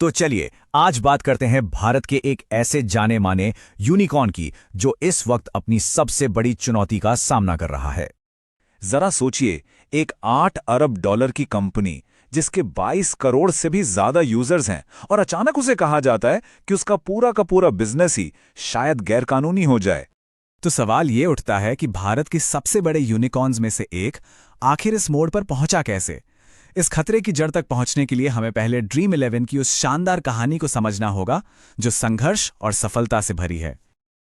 तो चलिए आज बात करते हैं भारत के एक ऐसे जाने माने यूनिकॉर्न की जो इस वक्त अपनी सबसे बड़ी चुनौती का सामना कर रहा है। जरा सोचिए, एक 8 अरब डॉलर की कंपनी जिसके 22 करोड़ से भी ज्यादा यूजर्स हैं और अचानक उसे कहा जाता है कि उसका पूरा का पूरा बिजनेस ही शायद गैरकानूनी हो जाए। तो सवाल ये उठता है कि भारत की सबसे बड़े यूनिकॉर्न्स में से एक आखिर इस मोड़ पर पहुंचा कैसे। इस खतरे की जड़ तक पहुंचने के लिए हमें पहले ड्रीम 11 की उस शानदार कहानी को समझना होगा जो संघर्ष और सफलता से भरी है।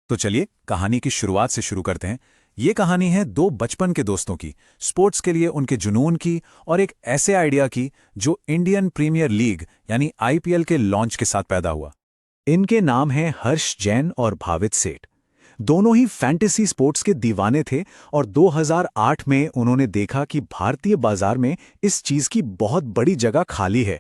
तो चलिए कहानी की शुरुआत से शुरू करते हैं। ये कहानी है दो बचपन के दोस्तों की, स्पोर्ट्स के लिए उनके जुनून की और एक ऐसे आइडिया की जो इंडियन प्रीमियर लीग यानी आईपीएल के लॉन्च के साथ पैदा हुआ। इनके नाम हैं हर्ष जैन और भावित सेठ। दोनों ही फैंटेसी स्पोर्ट्स के दीवाने थे और 2008 में उन्होंने देखा कि भारतीय बाजार में इस चीज की बहुत बड़ी जगह खाली है।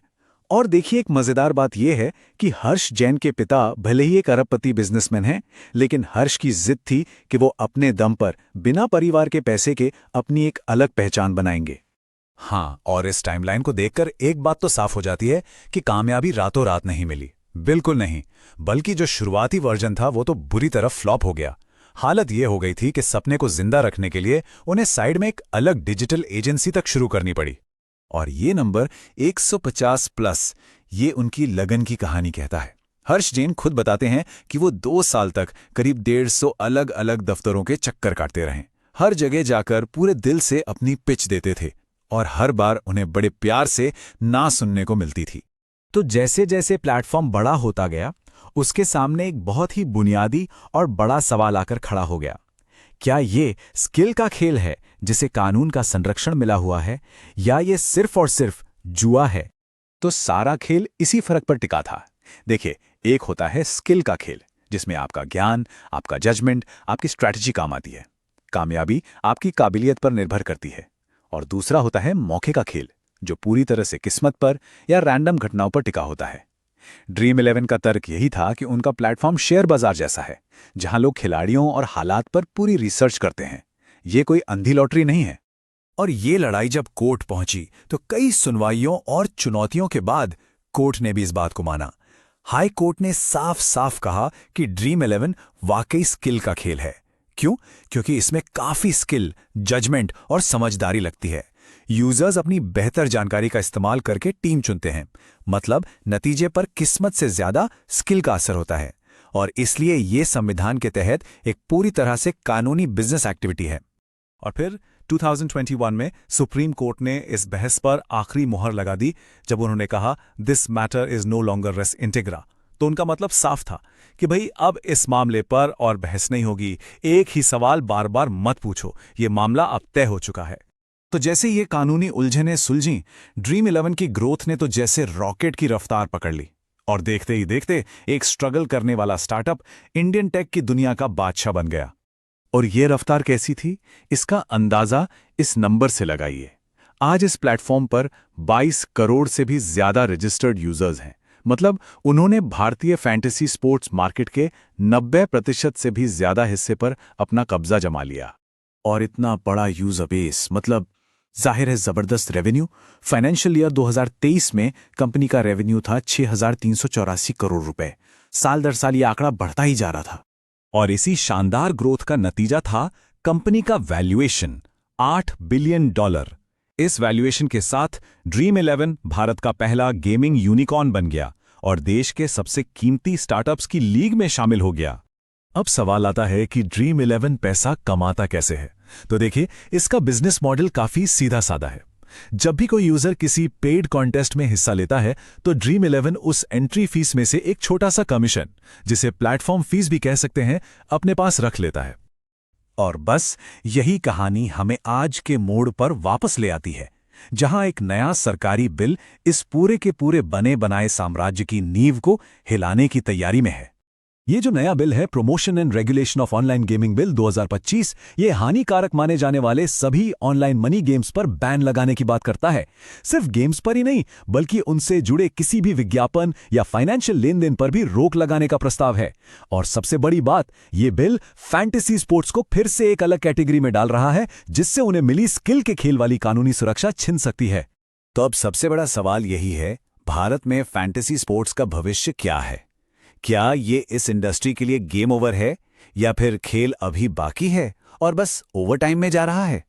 और देखिए, एक मजेदार बात यह है कि हर्ष जैन के पिता भले ही एक अरबपति बिजनेसमैन हैं, लेकिन हर्ष की जिद थी कि वो अपने दम पर बिना परिवार के पैसे के अपनी एक अलग पहचान बनाएंगे। हाँ, और इस टाइमलाइन को देखकर एक बात तो साफ हो जाती है कि कामयाबी रातों रात नहीं मिली। बिल्कुल नहीं, बल्कि जो शुरुआती वर्जन था वो तो बुरी तरह फ्लॉप हो गया। हालत ये हो गई थी कि सपने को जिंदा रखने के लिए उन्हें साइड में एक अलग डिजिटल एजेंसी तक शुरू करनी पड़ी। और ये नंबर 150 प्लस, ये उनकी लगन की कहानी कहता है। हर्ष जैन खुद बताते हैं कि वो 2 साल तक करीब 150 अलग अलग दफ्तरों के चक्कर काटते रहे। हर जगह जाकर पूरे दिल से अपनी पिच देते थे और हर बार उन्हें बड़े प्यार से ना सुनने को मिलती थी। तो जैसे जैसे प्लेटफॉर्म बड़ा होता गया, उसके सामने एक बहुत ही बुनियादी और बड़ा सवाल आकर खड़ा हो गया। क्या ये स्किल का खेल है जिसे कानून का संरक्षण मिला हुआ है, या ये सिर्फ और सिर्फ जुआ है? तो सारा खेल इसी फर्क पर टिका था। देखिए, एक होता है स्किल का खेल जिसमें आपका ज्ञान, आपका जजमेंट, आपकी स्ट्रैटेजी काम आती है। कामयाबी आपकी काबिलियत पर निर्भर करती है। और दूसरा होता है मौके का खेल जो पूरी तरह से किस्मत पर या रैंडम घटनाओं पर टिका होता है। ड्रीम 11 का तर्क यही था कि उनका प्लेटफॉर्म शेयर बाजार जैसा है, जहां लोग खिलाड़ियों और हालात पर पूरी रिसर्च करते हैं। ये कोई अंधी लॉटरी नहीं है। और ये लड़ाई जब कोर्ट पहुंची तो कई सुनवाइयों और चुनौतियों के बाद कोर्ट ने भी इस बात को माना। हाई कोर्ट ने साफ साफ कहा कि ड्रीम 11 वाकई स्किल का खेल है। क्यों? क्योंकि इसमें काफी स्किल, जजमेंट और समझदारी लगती है। यूजर्स अपनी बेहतर जानकारी का इस्तेमाल करके टीम चुनते हैं, मतलब नतीजे पर किस्मत से ज्यादा स्किल का असर होता है। और इसलिए ये संविधान के तहत एक पूरी तरह से कानूनी बिजनेस एक्टिविटी है। और फिर 2021 में सुप्रीम कोर्ट ने इस बहस पर आखिरी मुहर लगा दी जब उन्होंने कहा this matter is no longer res integra. तो उनका मतलब साफ था कि भाई अब इस मामले पर और बहस नहीं होगी। एक ही सवाल बार बार मत पूछो, ये मामला अब तय हो चुका है। तो जैसे ये कानूनी उलझनें सुलझीं, ड्रीम 11 की ग्रोथ ने तो जैसे रॉकेट की रफ्तार पकड़ ली। और देखते ही देखते एक स्ट्रगल करने वाला स्टार्टअप इंडियन टेक की दुनिया का बादशाह बन गया। और ये रफ्तार कैसी थी, इसका अंदाजा इस नंबर से लगाइए। आज इस प्लेटफॉर्म पर 22 करोड़ से भी ज्यादा रजिस्टर्ड यूजर्स हैं। मतलब उन्होंने भारतीय फैंटेसी स्पोर्ट्स मार्केट के 90% से भी ज्यादा हिस्से पर अपना कब्जा जमा लिया। और इतना बड़ा यूजर बेस, मतलब जाहिर है जबरदस्त रेवेन्यू। फाइनेंशियल ईयर 2023 में कंपनी का रेवेन्यू था 6,384 करोड़ रुपए। साल दर साल ये आंकड़ा बढ़ता ही जा रहा था। और इसी शानदार ग्रोथ का नतीजा था कंपनी का वैल्यूएशन, $8 बिलियन। इस वैल्यूएशन के साथ ड्रीम 11 भारत का पहला गेमिंग यूनिकॉर्न बन गया और देश के सबसे कीमती स्टार्टअप्स की लीग में शामिल हो गया। अब सवाल आता है कि ड्रीम 11 पैसा कमाता कैसे है। तो देखिए, इसका बिजनेस मॉडल काफी सीधा साधा है। जब भी कोई यूजर किसी पेड कॉन्टेस्ट में हिस्सा लेता है तो ड्रीम 11 उस एंट्री फीस में से एक छोटा सा कमीशन, जिसे प्लेटफॉर्म फीस भी कह सकते हैं, अपने पास रख लेता है। और बस यही कहानी हमें आज के मोड़ पर वापस ले आती है, जहां एक नया सरकारी बिल इस पूरे के पूरे बने बनाए साम्राज्य की नींव को हिलाने की तैयारी में है। ये जो नया बिल है, promotion and regulation of online gaming bill 2025, ये हानिकारक माने जाने वाले सभी ऑनलाइन मनी गेम्स पर बैन लगाने की बात करता है। सिर्फ गेम्स पर ही नहीं, बल्कि उनसे जुड़े किसी भी विज्ञापन या फाइनेंशियल लेन देन पर भी रोक लगाने का प्रस्ताव है। और सबसे बड़ी बात, ये बिल फैंटेसी स्पोर्ट्स को फिर से एक अलग कैटेगरी में डाल रहा है, जिससे उन्हें मिली स्किल के खेल वाली कानूनी सुरक्षा छिन सकती है। तो अब सबसे बड़ा सवाल यही है, भारत में फैंटेसी स्पोर्ट्स का भविष्य क्या है? क्या ये इस इंडस्ट्री के लिए गेम ओवर है या फिर खेल अभी बाकी है और बस ओवरटाइम में जा रहा है?